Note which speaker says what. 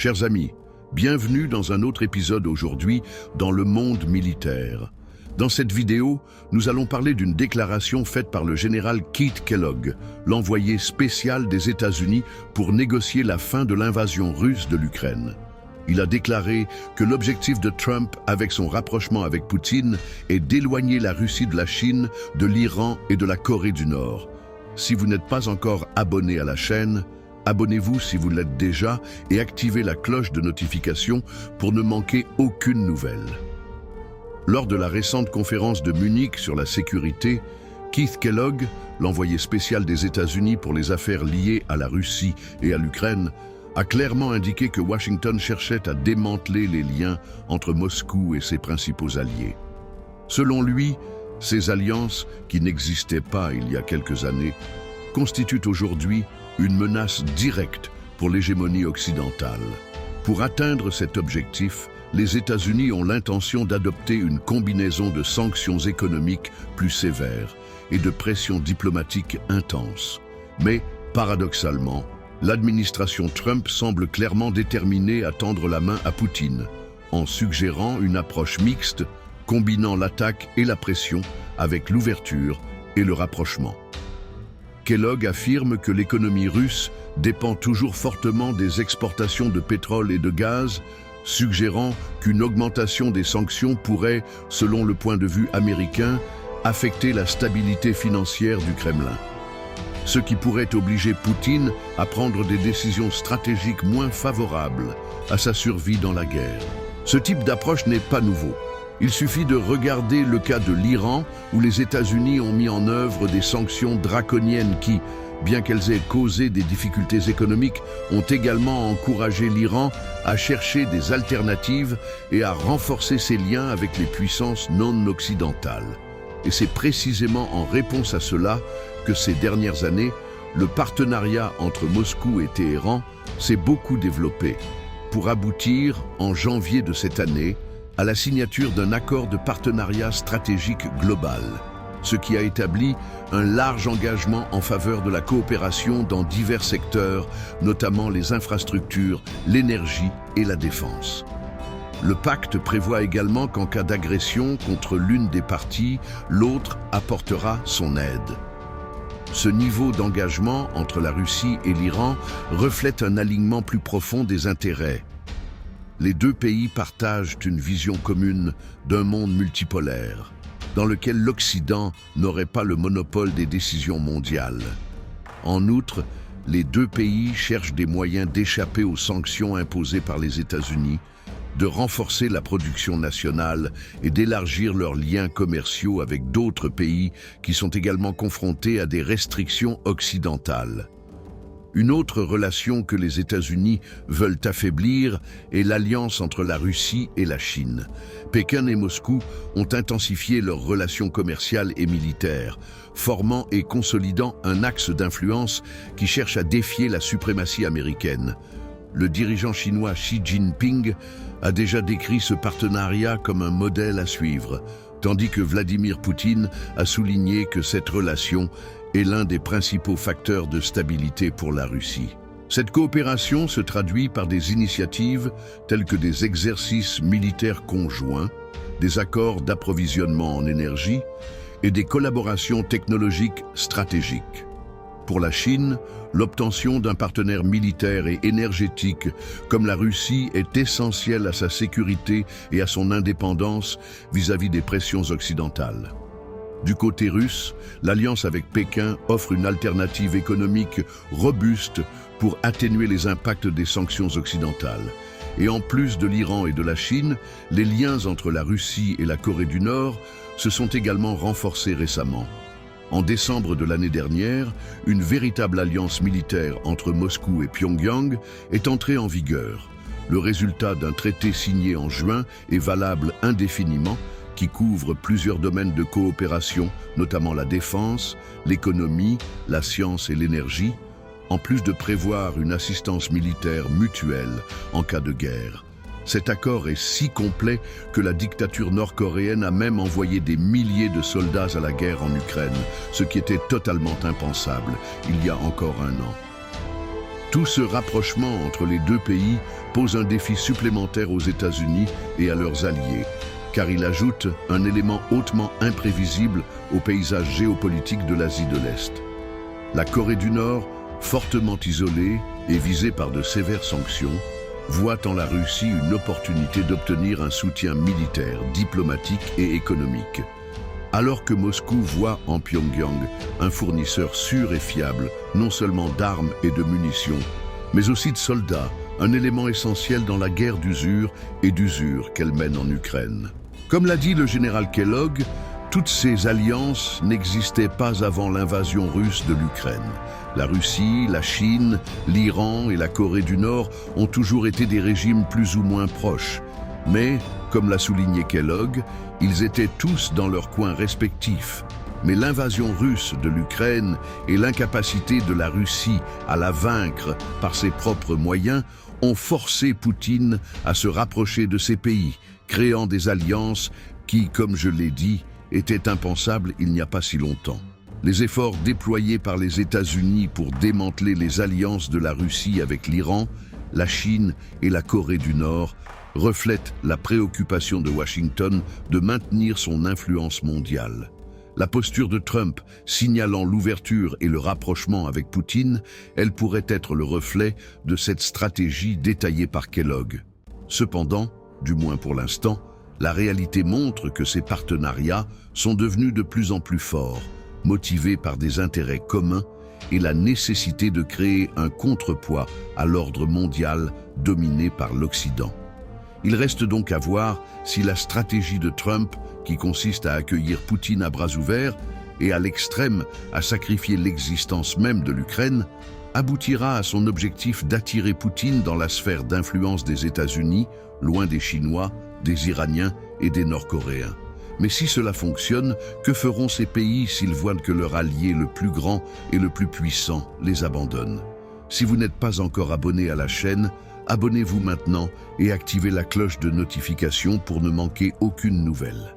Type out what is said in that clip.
Speaker 1: Chers amis, bienvenue dans un autre épisode aujourd'hui dans le monde militaire. Dans cette vidéo, nous allons parler d'une déclaration faite par le général Keith Kellogg, l'envoyé spécial des États-Unis pour négocier la fin de l'invasion russe de l'Ukraine. Il a déclaré que l'objectif de Trump avec son rapprochement avec Poutine est d'éloigner la Russie de la Chine, de l'Iran et de la Corée du Nord. Si vous n'êtes pas encore abonné à la chaîne, abonnez-vous si vous l'êtes déjà et activez la cloche de notification pour ne manquer aucune nouvelle. Lors de la récente conférence de Munich sur la sécurité, Keith Kellogg, l'envoyé spécial des États-Unis pour les affaires liées à la Russie et à l'Ukraine, a clairement indiqué que Washington cherchait à démanteler les liens entre Moscou et ses principaux alliés. Selon lui, ces alliances, qui n'existaient pas il y a quelques années, constituent aujourd'hui une menace directe pour l'hégémonie occidentale. Pour atteindre cet objectif, les États-Unis ont l'intention d'adopter une combinaison de sanctions économiques plus sévères et de pressions diplomatiques intenses. Mais, paradoxalement, l'administration Trump semble clairement déterminée à tendre la main à Poutine, en suggérant une approche mixte, combinant l'attaque et la pression avec l'ouverture et le rapprochement. Kellogg affirme que l'économie russe dépend toujours fortement des exportations de pétrole et de gaz, suggérant qu'une augmentation des sanctions pourrait, selon le point de vue américain, affecter la stabilité financière du Kremlin. Ce qui pourrait obliger Poutine à prendre des décisions stratégiques moins favorables à sa survie dans la guerre. Ce type d'approche n'est pas nouveau. Il suffit de regarder le cas de l'Iran, où les États-Unis ont mis en œuvre des sanctions draconiennes qui, bien qu'elles aient causé des difficultés économiques, ont également encouragé l'Iran à chercher des alternatives et à renforcer ses liens avec les puissances non occidentales. Et c'est précisément en réponse à cela que ces dernières années, le partenariat entre Moscou et Téhéran s'est beaucoup développé, pour aboutir, en janvier de cette année, à la signature d'un accord de partenariat stratégique global, ce qui a établi un large engagement en faveur de la coopération dans divers secteurs, notamment les infrastructures, l'énergie et la défense. Le pacte prévoit également qu'en cas d'agression contre l'une des parties, l'autre apportera son aide. Ce niveau d'engagement entre la Russie et l'Iran reflète un alignement plus profond des intérêts. Les deux pays partagent une vision commune d'un monde multipolaire, dans lequel l'Occident n'aurait pas le monopole des décisions mondiales. En outre, les deux pays cherchent des moyens d'échapper aux sanctions imposées par les États-Unis, de renforcer la production nationale et d'élargir leurs liens commerciaux avec d'autres pays qui sont également confrontés à des restrictions occidentales. Une autre relation que les États-Unis veulent affaiblir est l'alliance entre la Russie et la Chine. Pékin et Moscou ont intensifié leurs relations commerciales et militaires, formant et consolidant un axe d'influence qui cherche à défier la suprématie américaine. Le dirigeant chinois Xi Jinping a déjà décrit ce partenariat comme un modèle à suivre, tandis que Vladimir Poutine a souligné que cette relation est l'un des principaux facteurs de stabilité pour la Russie. Cette coopération se traduit par des initiatives telles que des exercices militaires conjoints, des accords d'approvisionnement en énergie et des collaborations technologiques stratégiques. Pour la Chine, l'obtention d'un partenaire militaire et énergétique comme la Russie est essentielle à sa sécurité et à son indépendance vis-à-vis des pressions occidentales. Du côté russe, l'alliance avec Pékin offre une alternative économique robuste pour atténuer les impacts des sanctions occidentales. Et en plus de l'Iran et de la Chine, les liens entre la Russie et la Corée du Nord se sont également renforcés récemment. En décembre de l'année dernière, une véritable alliance militaire entre Moscou et Pyongyang est entrée en vigueur. Le résultat d'un traité signé en juin est valable indéfiniment, qui couvre plusieurs domaines de coopération, notamment la défense, l'économie, la science et l'énergie, en plus de prévoir une assistance militaire mutuelle en cas de guerre. Cet accord est si complet que la dictature nord-coréenne a même envoyé des milliers de soldats à la guerre en Ukraine, ce qui était totalement impensable il y a encore un an. Tout ce rapprochement entre les deux pays pose un défi supplémentaire aux États-Unis et à leurs alliés, car il ajoute un élément hautement imprévisible au paysage géopolitique de l'Asie de l'Est. La Corée du Nord, fortement isolée et visée par de sévères sanctions, voit en la Russie une opportunité d'obtenir un soutien militaire, diplomatique et économique. Alors que Moscou voit en Pyongyang un fournisseur sûr et fiable, non seulement d'armes et de munitions, mais aussi de soldats, un élément essentiel dans la guerre d'usure et d'usure qu'elle mène en Ukraine. Comme l'a dit le général Kellogg, toutes ces alliances n'existaient pas avant l'invasion russe de l'Ukraine. La Russie, la Chine, l'Iran et la Corée du Nord ont toujours été des régimes plus ou moins proches. Mais, comme l'a souligné Kellogg, ils étaient tous dans leur coin respectif. Mais l'invasion russe de l'Ukraine et l'incapacité de la Russie à la vaincre par ses propres moyens ont forcé Poutine à se rapprocher de ces pays, créant des alliances qui, comme je l'ai dit, étaient impensables il n'y a pas si longtemps. Les efforts déployés par les États-Unis pour démanteler les alliances de la Russie avec l'Iran, la Chine et la Corée du Nord reflètent la préoccupation de Washington de maintenir son influence mondiale. La posture de Trump, signalant l'ouverture et le rapprochement avec Poutine, elle pourrait être le reflet de cette stratégie détaillée par Kellogg. Cependant, du moins pour l'instant, la réalité montre que ces partenariats sont devenus de plus en plus forts, motivés par des intérêts communs et la nécessité de créer un contrepoids à l'ordre mondial dominé par l'Occident. Il reste donc à voir si la stratégie de Trump, qui consiste à accueillir Poutine à bras ouverts et à l'extrême à sacrifier l'existence même de l'Ukraine, aboutira à son objectif d'attirer Poutine dans la sphère d'influence des États-Unis, loin des Chinois, des Iraniens et des Nord-Coréens. Mais si cela fonctionne, que feront ces pays s'ils voient que leur allié le plus grand et le plus puissant les abandonne? Si vous n'êtes pas encore abonné à la chaîne, abonnez-vous maintenant et activez la cloche de notification pour ne manquer aucune nouvelle.